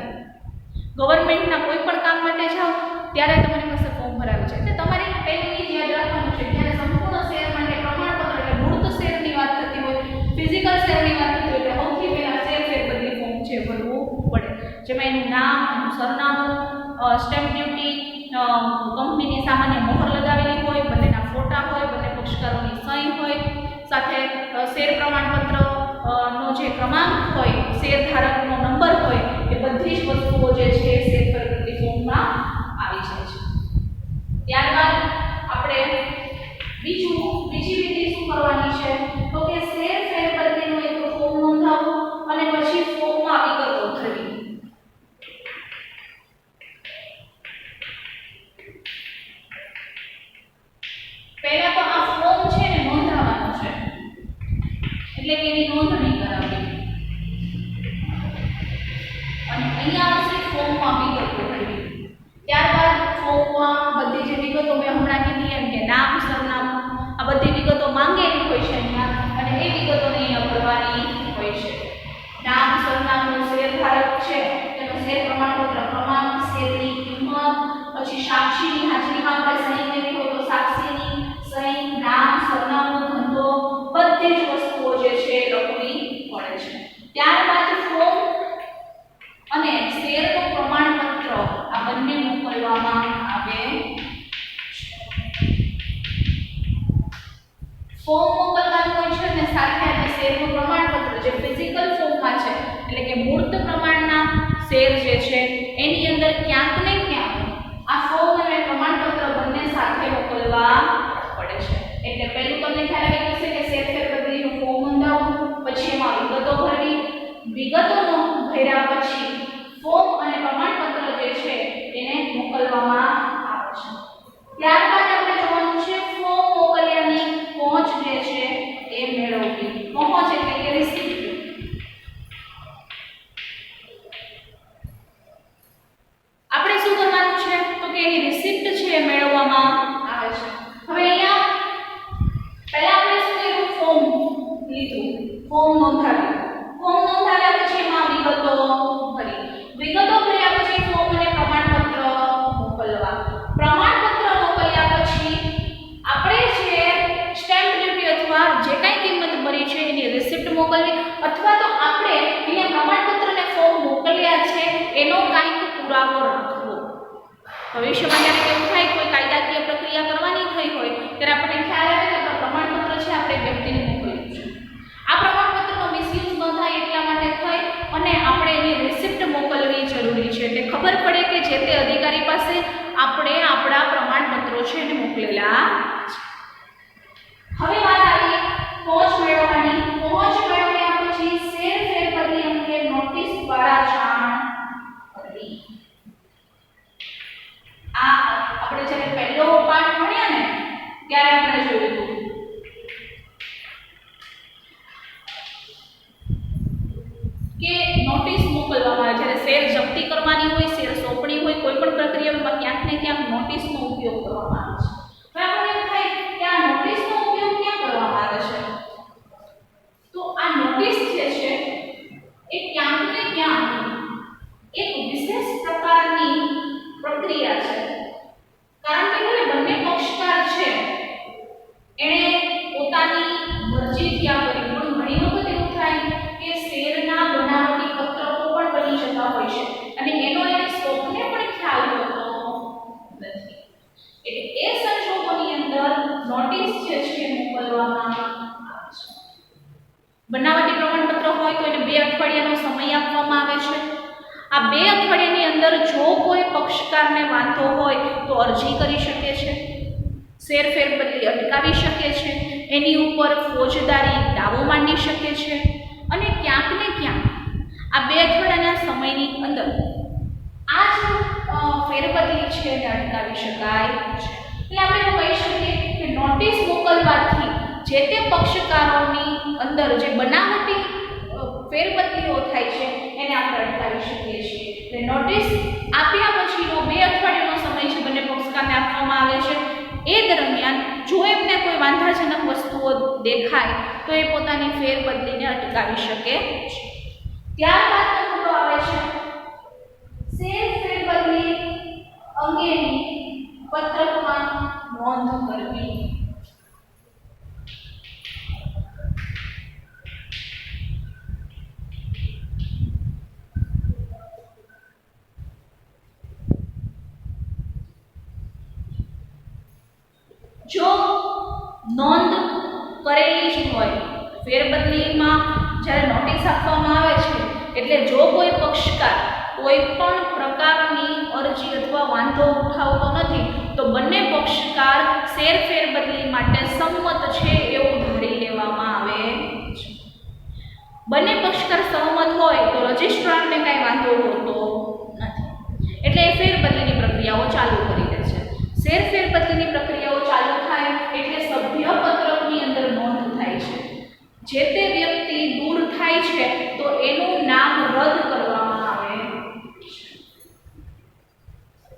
ગવર્મેન્ટના કોઈ પણ કામ માટે જાઓ ત્યારે તમારી પાસે ફોર્મ ભરાવે છે. એટલે તમારે પહેલું એ યાદ રાખવાનું છે જ્યારે સંપૂર્ણ શેર માટે પ્રમાણપત્ર એટલે મૂર્ત શેરની વાત થતી હોય, ફિઝિકલ શેરની વાત થતી હોય એટલે સૌથી પહેલા શેર ફેરબદલી ફોર્મ છે ભરવું પડે. જેમાં એનું નામ, એનું સરનામું, સ્ટેમ્પ ડ્યુટી, કંપનીની સામાન્ય મોહર લગાવેલી હોય, બંનેના ફોટા હોય, બંને પક્ષકારોની સહી હોય, સાથે શેર પ્રમાણપત્ર નો જે ક્રમાંક હોય, શેરધારકનો નંબર હોય એ બધી જ વસ્તુઓ જે છે શેર ફેરબદલી ફોર્મમાં આવી જાય છે. ત્યારબાદ આપણે બીજી વિધિ શું કરવાની છે તો કે શેર ફેરબદલીનું એક ફોર્મ નોંધાવવું અને પછી ફોર્મમાં વિગતો ભરવી. પહેલા તો આ ફોર્મ છે ને નોંધાવવાનું છે એટલે કે એની નોંધણી કરાવવી અને અહીંયા આવશે ફોર્મમાં વિગતો ભરવી. ત્યારબાદ ફોર્મમાં બધી જે વિગતો મેં હમણાં કીધી એમ કે નામ, સરનામું આ બધી વિગતો માંગેલી હોય છે અહીંયા અને એ વિગતોને અહીંયા ભરવાની હોય છે. નામ, સરનામું, શેરધારક છે તેનો શેર પ્રમાણપત્ર ક્રમાંક, શેરની કિંમત, પછી સાક્ષીની હાજરીમાં ફોર્મ મોકલવાનું હોય છે અને સાથે આ જે શેરનું પ્રમાણપત્ર જે ફિઝિકલ ફોર્મમાં છે એટલે કે મૂર્ત પ્રમાણના શેર જે છે એની અંદર ક્યાંક ને ક્યાંક આ ફોર્મ અને પ્રમાણપત્ર બંને સાથે મોકલવા પડે છે. એટલે પહેલું તમને ખ્યાલ આવી જશે કે શેર ફેરબદલીનું ફોર્મ નોંધાવવું, પછી એમાં વિગતો ભરવી, વિગતો ભર્યા પછી ફોર્મ અને પ્રમાણપત્ર જે છે એને મોકલવામાં આવે છે. ત્યારબાદ આપણે જોવાનું છે ફોર્મ મોકલ્યાની પહોંચ જે છે એ મેળવવી. પહોંચ એટલે કે રિસીપ્ટ. આપણે શું કરવાનું છે તો કે એની રિસીપ્ટ છે એ મેળવવામાં આવે છે. હવે અહીંયા પહેલા આપણે શું કર્યું? ફોર્મ લીધું, ફોર્મ નોંધાવ્યું. ફોર્મ નોંધાવ્યા પછી એમાં વિગતો ભરી, વિગતો ભર્યા પછી ફોર્મ અને પ્રમાણપત્ર મોકલવા. પ્રમાણપત્ર મોકલ્યા પછી આપણે જે સ્ટેમ્પ ડ્યુટી અથવા જે કાંઈ કિંમત ભરી છે એની રિસિપ્ટ મોકલવી, અથવા તો આપણે અહીંયા પ્રમાણપત્ર અને ફોર્મ મોકલ્યા છે એનો કાંઈક પુરાવો રાખવો. ભવિષ્યમાં જ્યારે એવું થાય કોઈ કાયદાકીય પ્રક્રિયા કરવાની થઈ હોય ત્યારે આપણને ખ્યાલ આવે કે પ્રમાણપત્ર છે આપણે વ્યક્તિને મોકલ્યું છે. આ પ્રમાણપત્રનો મિસયુઝ ન થાય એટલા માટે થઈ અને આપણે એની રિસિપ્ટ મોકલવી જરૂરી છે. એટલે ખબર પડે કે જે તે અધિકારી પાસે આપણે આપણા પ્રમાણપત્રો છે એને મોકલેલા છે. હવે વાત આવી પહોંચ મેળવવાની. પહોંચ મેળવ્યા પછી શેર ફેરબદલી અંગે નોટિસ દ્વારા જાણ કરવી. આ આપણે જ્યારે પહેલો પાઠ ભણ્યા ને ત્યારે આપણે જોયું હતું કે નોટિસ મોકલવામાં આવે. જ્યારે શેર જપ્તી કરવાની હોય, શેર સોંપણી હોય, કોઈ પણ પ્રક્રિયામાં ક્યાંક ને ક્યાંક નોટિસનો ઉપયોગ કરવામાં આવે છે. હવે આપણને એમ થાય કે આ નોટિસનો ઉપયોગ ક્યાં કરવામાં આવે છે? તો આ નોટિસ જે છે એ ક્યાંક ને ક્યાંક એક વિશેષ પ્રકારની પ્રક્રિયા છે. કારણ કે બંને પક્ષકાર છે એણે પોતાની મરજીથી આ કરી. પણ ઘણી વખત એવું થાય કે શેરના બનાવટી પત્રકો પણ બની જતા હોય છે અને એનો એને સ્વપ્ને પણ ખ્યાલ હોતો નથી. એટલે એ સંજોગોની અંદર નોટિસ જે છે મોકલવામાં આવે છે. બનાવટી પ્રમાણપત્ર હોય તો એને 2 અઠવાડિયાનો સમય આપવામાં આવે છે. આ 2 અઠવાડિયાની અંદર જો કોઈ પક્ષકારને વાંધો હોય તો અરજી કરી શકે છે, શેર ફેરબદલી અટકાવી શકે છે, એની ઉપર ફોજદારી દાવો માંડી શકે છે અને ક્યાંક ને ક્યાંક આ 2 અઠવાડિયાના સમયની અંદર આ જ ફેરબદલી છે એને અટકાવી શકાય છે. એટલે આપણે એવું કહી શકીએ કે નોટિસ મોકલવાથી જે તે પક્ષકારોની અંદર જે બનાવટી ફેરબદલીઓ થાય છે એને આપણે અટકાવી શકીએ છીએ. એટલે નોટિસ આપ્યા પછીનો 2 અઠવાડિયાનો સમય છે બંને પક્ષકારને આપવામાં આવે છે. એ દરમિયાન જો એમને કોઈ વાંધાજનક વસ્તુઓ દેખાય તો એ પોતાની ફેરબદલીને અટકાવી શકે છે. ત્યારબાદ મુદ્દો આવે છે શેર ફેરબદલી અંગેની પત્રકમાં નોંધ કરવી. જો નોંધ કરેલી જ હોય ફેરબદલીમાં જ્યારે નોટિસ આપવામાં આવે છે એટલે જો કોઈ પક્ષકાર કોઈ પણ પ્રકારની અરજી અથવા વાંધો ઉઠાવતો નથી તો બંને પક્ષકાર શેર ફેરબદલી માટે સંમત છે એવું ધારી લેવામાં આવે છે. બંને પક્ષકાર સહમત હોય તો રજિસ્ટ્રારને કાંઈ વાંધો હોતો નથી. એટલે એ ફેરબદલીની પ્રક્રિયાઓ ચાલુ કરી દે છે. શેર ફેરબદલીની પ્રક્રિયાઓ ચાલુ થાય એટલે સભ્ય પત્રકની અંદર નોંધ થાય છે. જે તે વ્યક્તિ દૂર થાય છે તો એનું નામ રદ કરવામાં આવે છે.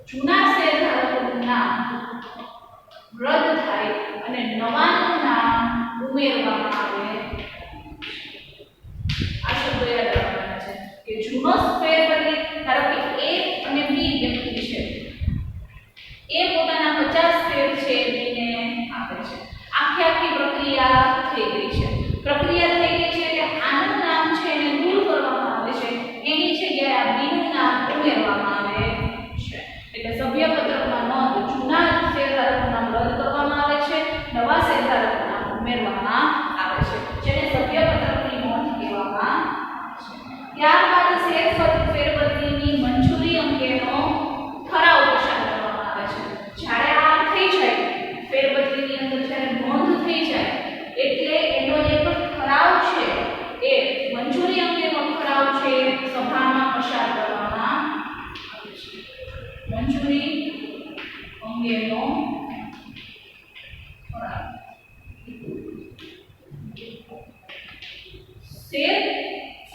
જૂના શેરધારકોનું નામ રદ થાય અને નવાનું નામ ઉમેરવામાં આવે. આ શબ્દો યાદ રાખવાના છે કે જૂનો ફેરબદલી ધારો કે A અને B વ્યક્તિ છે, એ પોતાના 50 શેર છે એને આપે છે. આખી પ્રક્રિયા થઈ ગઈ છે. પ્રક્રિયા થઈ ગઈ છે એટલે આનું નામ છે એને દૂર કરવામાં આવે છે, એની જગ્યાએ આ બીનું નામ ઉમેરવામાં આવે છે. એટલે સભ્ય પત્રકમાં નોંધ જૂના શેરધારકનું નામ રદ કરવામાં આવે છે, નવા શેરધારકનું નામ ઉમેરવામાં મંજૂરી અંગેનો ઠરાવ.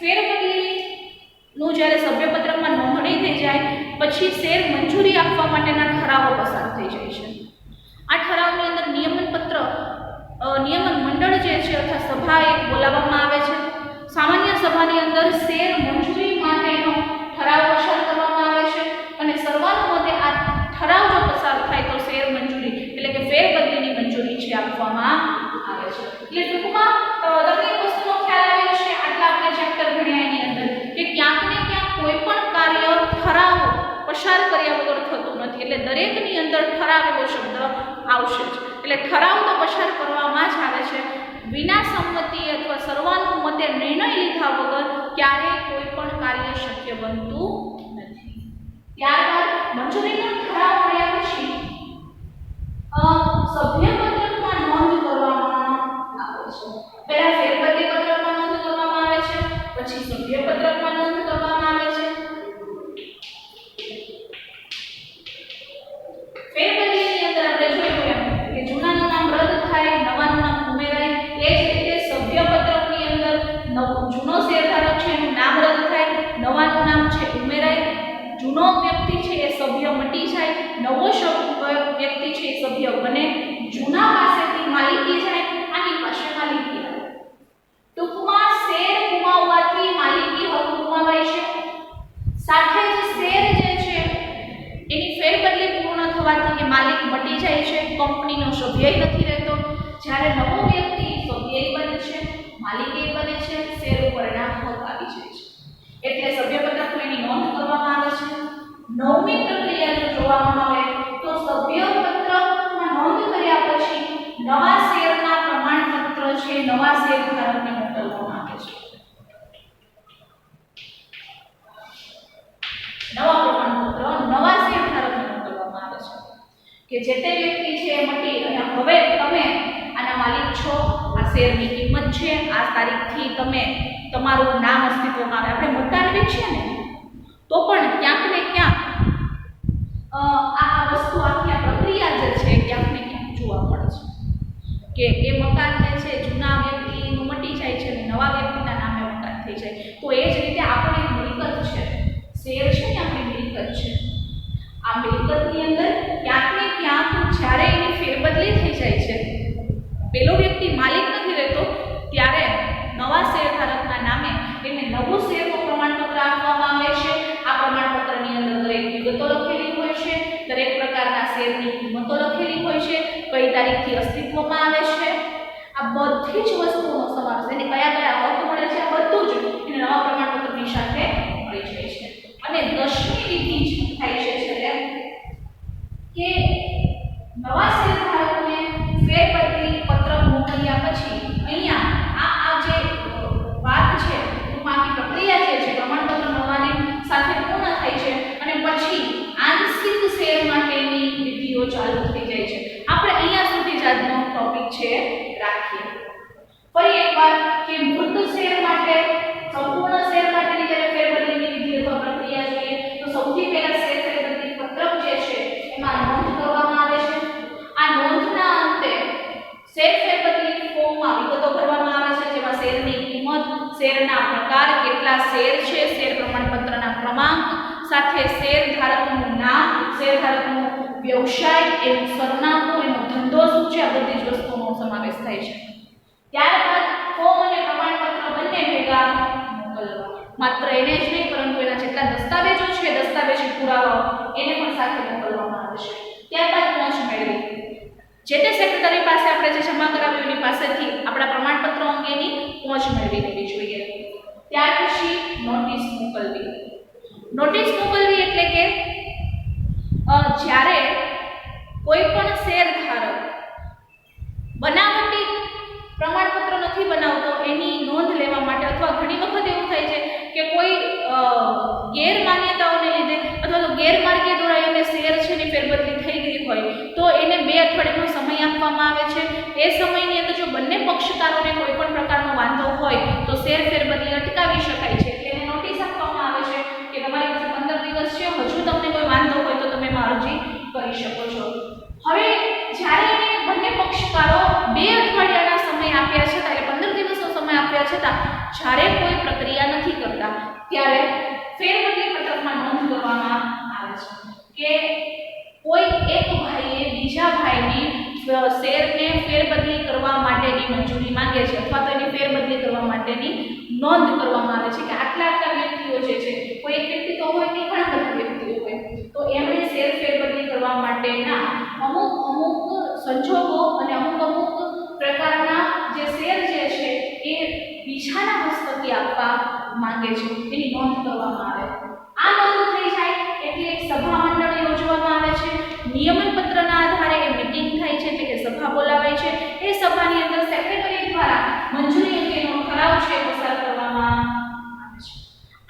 ફેરબદલીનું જ્યારે સભ્યપત્રકમાં નોંધણી થઈ જાય પછી શેર મંજૂરી આપવા માટેના ઠરાવો પસાર થઈ જાય છે. આ ઠરાવની અંદર નિયમન મંડળ જે છે અથવા સભા એક બોલાવવામાં આવે છે. સામાન્ય સભાની અંદર શેર મંજૂરી માટેનો ઠરાવ પસાર કરવામાં આવે છે અને સર્વાનુમતે આ ઠરાવ જો પસાર થાય તો શેર મંજૂરી એટલે કે ફેરબદલીની મંજૂરી છે આપવામાં આવે છે. એટલે ટૂંકમાં તમને એક વસ્તુનો ખ્યાલ આવ્યો છે આટલા આપણે ચેપ્ટર ભણ્યા એની અંદર કે ક્યાંક ને ક્યાંક કોઈ પણ કાર્ય ઠરાવ પસાર કર્યા વગર થતું નથી. એટલે દરેકની અંદર ઠરાવ એવો શબ્દ આવશે જ. એટલે ઠરાવ તો પસાર કરવામાં જ આવે છે. વિના સંમતિ અથવા સર્વાનુમતે નિર્ણય લીધા વગર ક્યારેય કોઈ પણ કાર્ય શક્ય બનતું નથી. ત્યારબાદ મંજૂરીનો ઠરાવ મળ્યા પછી સભ્યપત્રકમાં નોંધ કરવામાં આવે છે. પહેલા ફેરબદલી પત્રકમાં નોંધ કરવામાં આવે છે, પછી સભ્યપત્રકમાં નોંધ કરવામાં આવે છે. ફેરબદલીની અંદર આપણે જોયું કે જૂનાનું નામ રદ થાય, નવાનું નામ ઉમેરાય. એ જ રીતે સભ્યપત્રકની અંદર જૂનો શેરધારક છે એનું નામ રદ થાય, નવાનું નામ છે ઉમેરાય. જૂનો વ્યક્તિ છે એ સભ્ય મટી જાય, નવો વ્યક્તિ છે એ સભ્ય બને. જૂના પાસેથી માલિકી જાય, આની પાસે માલિકી આવે. ટૂંકમાં શેર ગુમાવવાથી માલિકી હક ગુમાવાય છે. સાથે જ શેર જે છે એની ફેરબદલી પૂર્ણ થવાથી એ માલિક મટી જાય છે, કંપનીનો સભ્ય નથી રહેતો. જ્યારે નવો વ્યક્તિ સભ્ય બને છે, માલિકી બને છે, શેર ઉપરના હક આવી જાય છે. એટલે સભ્યપત્રકમાં એની નોંધ કરવામાં આવે છે. નવમી પ્રક્રિયા જો જોવામાં આવે તો સભ્યપત્રકમાં નોંધ કર્યા પછી નવા શેરના પ્રમાણપત્ર છે નવા શેરધારકને મોકલવામાં આવે છે. નવા પ્રમાણપત્ર નવા શેરધારકને મોકલવામાં આવે છે કે જે તે વ્યક્તિ છે એ મટી અને હવે તમે આના માલિક છો, આ શેરની કિંમત છે, આ તારીખથી તમે તમારું નામ અસ્તિત્વમાં આવે. આપણે મકાન વેચીએ ને તો પણ ક્યાંક ને ક્યાંક આ વસ્તુ આખી આ પ્રક્રિયા જે છે ક્યાંક ને ક્યાંક જોવા મળે છે કે એ મકાન જે છે જૂના વ્યક્તિનું મટી જાય છે અને નવા વ્યક્તિના નામે મકાન થઈ જાય. તો એ જ રીતે આપણી મિલકત છે, શેર છે ને આપણી મિલકત છે. આ મિલકતની અંદર ક્યાંક ને ક્યાંક જ્યારે એની ફેરબદલી થઈ જાય છે, પેલો વ્યક્તિ માલિક નથી રહેતો, ત્યારે નવા શેરધારકના નામે એને નવું શેરનું પ્રમાણપત્ર આપવામાં આવે છે. આ પ્રમાણપત્રની અંદર દરેક વિગતો લખેલી હોય છે, દરેક પ્રકારના શેરની કિંમતો લખેલી હોય છે, કઈ તારીખથી અસ્તિત્વમાં આવે છે. આ બધી જ વસ્તુનો સમાવેશ એને કયા કયા હક મળે છે આ બધું જ એને નવા પ્રમાણપત્રની સાથે મળી જાય છે. અને 10મી વિધિ થાય છે છેલ્લે કે નવા શેરધારકને ફેરબદલી પત્રક મોકલ્યા પછી અહીંયા આ જે વાત છે ટૂંકમાં પ્રક્રિયા જે છે પ્રમાણપત્ર નવાની સાથે પૂર્ણ થાય છે અને પછી આંશિક શેર માટેની વિધિઓ ચાલુ થઈ જાય છે. આપણે અહીંયા સુધી જ આજનો ટોપિક છે રાખીએ. ફરી એકવાર કે મૃત શેર માટે સંપૂર્ણ શેર માટેની જ્યારે ફેરબદલીની વિધિ અથવા પ્રક્રિયા જોઈએ તો સૌથી પહેલા શેર ફેરબદલી પત્રક જે છે એમાં નોંધ કરવામાં આવે છે. આ નોંધના અંતે શેર ફેરબદલી ફોર્મમાં વિગતો ભરવામાં આવે છે જેમાં શેરની કિંમત, શેરના પ્રકાર, કેટલા શેર છે, શેર પ્રમાણપત્રના ક્રમાંક સાથે શેરધારકનું નામ, શેરધારકનો વ્યવસાય, એનું સરનામું, એનો ધંધો શું છે, આ બધી જ વસ્તુઓનો સમાવેશ થાય છે. ત્યારબાદ ફોર્મ અને પ્રમાણપત્ર બંને ભેગા મોકલવા. માત્ર એને જ નહીં પરંતુ એના જેટલા દસ્તાવેજો છે, દસ્તાવેજી પુરાવાઓ એને પણ સાથે મોકલવામાં આવે છે. ત્યારબાદ પહોંચ મેળવી જે તે સેક્રેટરી પાસે આપણે જે જમા કરાવ્યું એની પાસેથી આપણા પ્રમાણપત્રો અંગેની પહોંચ મેળવી લેવી જોઈએ. ત્યાર પછી નોટિસ મોકલવી. નોટિસ મોકલવી એટલે કે જ્યારે કોઈ પણ શેરધારક બનાવટી પ્રમાણપત્ર નથી બનાવતો એની નોંધ લેવા માટે અથવા ઘણી વખત એવું થાય છે કે કોઈ ગેરમાન્યતાઓને લીધે અથવા તો ગેરમાર્ગે દ્વારા એને શેર છે ની ફેરબદલી થઈ ગઈ હોય તો એને 2 અઠવાડિયાનો સમય આપવામાં આવે છે. એ સમયની અંદર જો બંને પક્ષકારોને કોઈ પણ પ્રકારનો વાંધો હોય તો શેર ફેરબદલી અટકાવી શકાય છે. એટલે એને નોટિસ આપવામાં આવે છે કે તમારી પાસે 15 દિવસ છે, હજુ તમને કોઈ વાંધો હોય તો તમે જ્યારે કોઈ પ્રક્રિયા નથી કરતા ત્યારે ફેરબદલી પત્રકમાં નોંધ કરવામાં આવે છે કે કોઈ એક ભાઈએ બીજા ભાઈની શેરને ફેરબદલી કરવા માટેની મંજૂરી માંગે છે અથવા તો એની ફેરબદલી કરવા માટેની નોંધ કરવામાં આવે છે કે આટલા વ્યક્તિઓ જે છે, કોઈ એક વ્યક્તિ તો હોય કે ઘણા બધા વ્યક્તિઓ હોય, તો એમણે શેર ફેરબદલી કરવા માટેના અમુક સંજોગો અને અમુક પ્રકારના જે શેર જે છે એ બીજાના હસ્તકે આપવા માંગે છે, એની નોંધ કરવામાં આવે. આ નોંધ થઈ જાય એટલે એક સભા મંડળ યોજવામાં આવે છે. નિયમન પત્રના આધારે એ મીટિંગ થાય છે, એટલે કે સભા બોલાવાય છે. એ સભાની અંદર સેક્રેટરી દ્વારા મંજૂરી અંગેનો ઠરાવ છે પસાર કરવામાં આવે છે.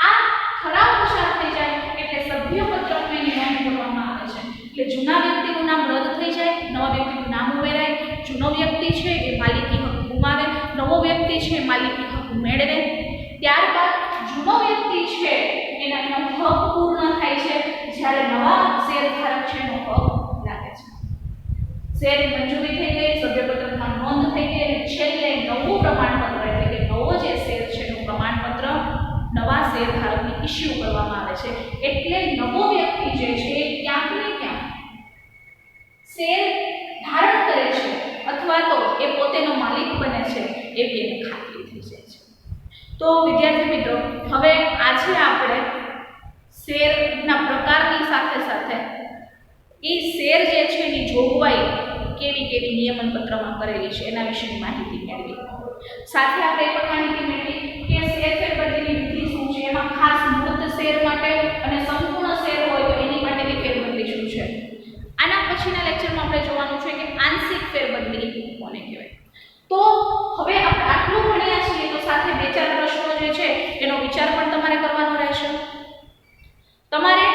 આ ઠરાવ પસાર થઈ જાય એટલે સભ્ય પત્રકની નોંધ કરવામાં આવે છે. એટલે જૂના વ્યક્તિનું નામ રદ થઈ જાય, નવા વ્યક્તિનું નામ ઉમેરાય. જૂનો વ્યક્તિ છે એ માલિકી હક ગુમાવે, નવો વ્યક્તિ છે એ માલિકી હક મેળવે. ત્યારબાદ જૂનો વ્યક્તિ છે એના હક પૂર્ણ થાય છે જ્યારે નવા શેરધારક છે એનો હક લાગે છે. શેર મંજૂરી થઈ ગઈ, સભ્યપત્રકમાં નોંધ થઈ ગઈ અને છેલ્લે નવું પ્રમાણપત્ર એટલે કે નવો જે શેર છે એનું પ્રમાણપત્ર નવા શેરધારકને ઇસ્યુ કરવામાં આવે છે. એટલે નવો વ્યક્તિ જે છે એ ક્યાંક ને ક્યાંક શેર ધારણ કરે છે અથવા તો એ પોતેનો માલિક બને છે એવી એને ખાતરી થઈ જાય છે. તો વિદ્યાર્થી મિત્રો, હવે આજે આપણે શેરના પ્રકારની સાથે સાથે એ શેર જે છે એની જોગવાઈ કેવી નિયમન પત્રમાં કરેલી છે એના વિશેની માહિતી મેળવી. સાથે આપણે એ પણ માહિતી મેળવી કે શેર ફેરબદલીની વિધિ શું છે, એમાં ખાસ મૂર્ત શેર માટે અને સંપૂર્ણ શેર હોય તો એની માટેની ફેરબદલી શું છે. આના પછીના લેક્ચરમાં આપણે જોવાનું છે કે આંશિક ફેરબદલી કોને કહેવાય. તો હવે આપણે આટલું ભણ્યા છીએ તો સાથે બે ચાર પ્રશ્નો જે છે એનો વિચાર પણ તમારે કરવાનો રહેશે. તમારે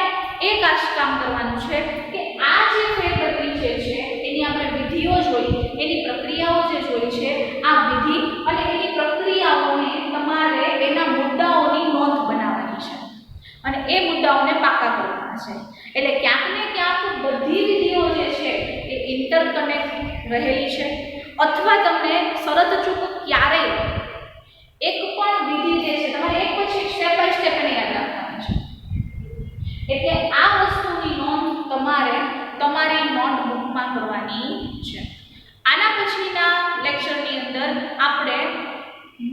એક આ કામ કરવાનું છે કે આ જે ફેરબદલી જે છે એની આપણે વિધિઓ જોઈ, એની પ્રક્રિયાઓ જે જોઈ છે, આ વિધિ અને એની પ્રક્રિયાઓને તમારે એના મુદ્દાઓની નોંધ બનાવવાની છે અને એ મુદ્દાઓને પાકા કરવાના છે. એટલે ક્યાંક ને ક્યાંક બધી વિધિઓ જે છે એ ઇન્ટરકનેક્ટ રહેલી છે અથવા તમને શરત ચૂક ક્યારેય એક પણ વિધિ જે છે તમારે એક પછી સ્ટેપ બાય સ્ટેપ એને યાદ રાખવાની છે. એટલે આ વસ્તુની નોંધ તમારે તમારી નોટબુકમાં કરવાની છે. આના પછીના લેક્ચરની અંદર આપણે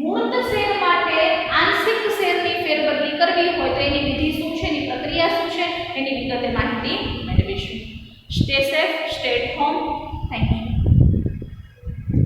મૂર્ત શેર માટે આંશિક શેરની ફેરબદલી કરવી હોય તો એની વિધિ શું છે, એની પ્રક્રિયા શું છે, એની વિગતે માહિતી મેળવીશું. Stay safe, stay at home.